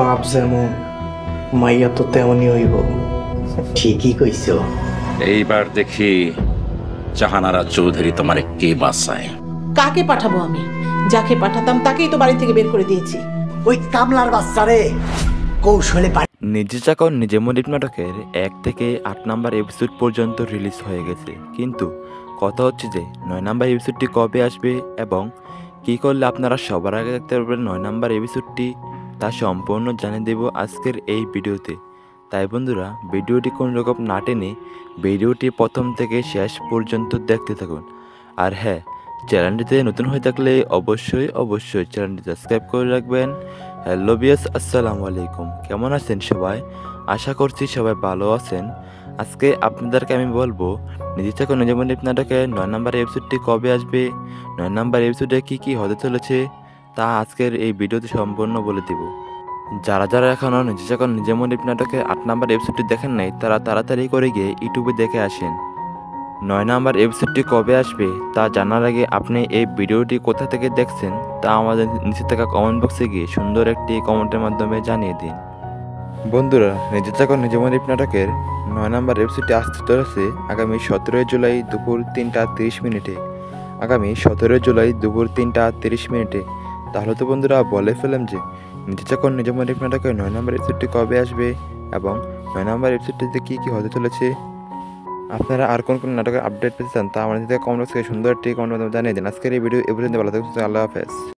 বাপ যেমন মাইয়া তো তেমনই হইব। ঠিকই কইছ। এইবার দেখি জাহানারা চৌধুরী তোমার কে বাঁচায়। কাকে পাঠাবো আমি? যাকে পাঠাতাম তাকেই তো বাড়ি থেকে বের করে দিয়েছি। ওই কামলার বাচ্চারে কৌশলে নিজে চাকর নিজে মরিব নাটকের 1 থেকে 8 নাম্বার এপিসোড পর্যন্ত রিলিজ হয়ে গেছে, কিন্তু কথা হচ্ছে যে 9 নাম্বার এপিসোডটি কবে আসবে এবং কী করলে আপনারা সবার আগে দেখতে পারবেন 9 নাম্বার এপিসোডটি, তা সম্পূর্ণ জানিয়ে দেব আজকের এই ভিডিওতে। তাই বন্ধুরা, ভিডিওটি কোন রকম না টেনে ভিডিওটি প্রথম থেকে শেষ পর্যন্ত দেখতে থাকুন। আর হ্যাঁ, চ্যানেলটিতে নতুন হয়ে থাকলে অবশ্যই চ্যানেলটি সাবস্ক্রাইব করে রাখবেন। হ্যালো বিয়াস, আসসালামু আলাইকুম। কেমন আছেন সবাই? আশা করছি সবাই ভালো আছেন। আজকে আপনাদেরকে আমি বলবো নিজে থেকে নিজে মনিব নাটকের 9 নাম্বার এপিসোডটি কবে আসবে, 9 নাম্বার এপিসোডে কী হতে চলেছে, তা আজকের এই ভিডিওতে সম্পূর্ণ বলে দেব। যারা এখনও নিজে থেকে নিজে মনিব নাটকের 8 নাম্বার এপিসোডটি দেখেন নাই, তারা তাড়াতাড়ি করে গিয়ে ইউটিউবে দেখে আসেন। 9 নাম্বার এপিসোডটি কবে আসবে তা জানার আগে আপনি এই ভিডিওটি কোথা থেকে দেখছেন তা আমাদের নিচে থাকা কমেন্ট বক্সে গিয়ে সুন্দর একটি কমেন্টের মাধ্যমে জানিয়ে দিন। বন্ধুরা, নিজে থেকে নিজে মনিব নাটকের 9 নাম্বার এপিসোডটি আসতে চলেছে আগামী 17 জুলাই দুপুর 3টা 30 মিনিটে। আগামী 17 জুলাই দুপুর 3টা 30 মিনিটে। তাহলে তো বন্ধুরা বলে ফেলাম যে নিজে থেকে নিজে মনিব নাটকের 9 নাম্বার এপিসোডটি কবে আসবে এবং 9 নাম্বার এপিসোডটিতে কী হতে চলেছে। আপনারা আর কোন নাটকের আপডেট পেতে চান তা আমাদের কমেন্ট বক্সে সুন্দর একটি কমেন্ট জানিয়ে দিন। আজকের এই ভিডিও এ পর্যন্ত ভালো থাকুন। আল্লাহ হাফেজ।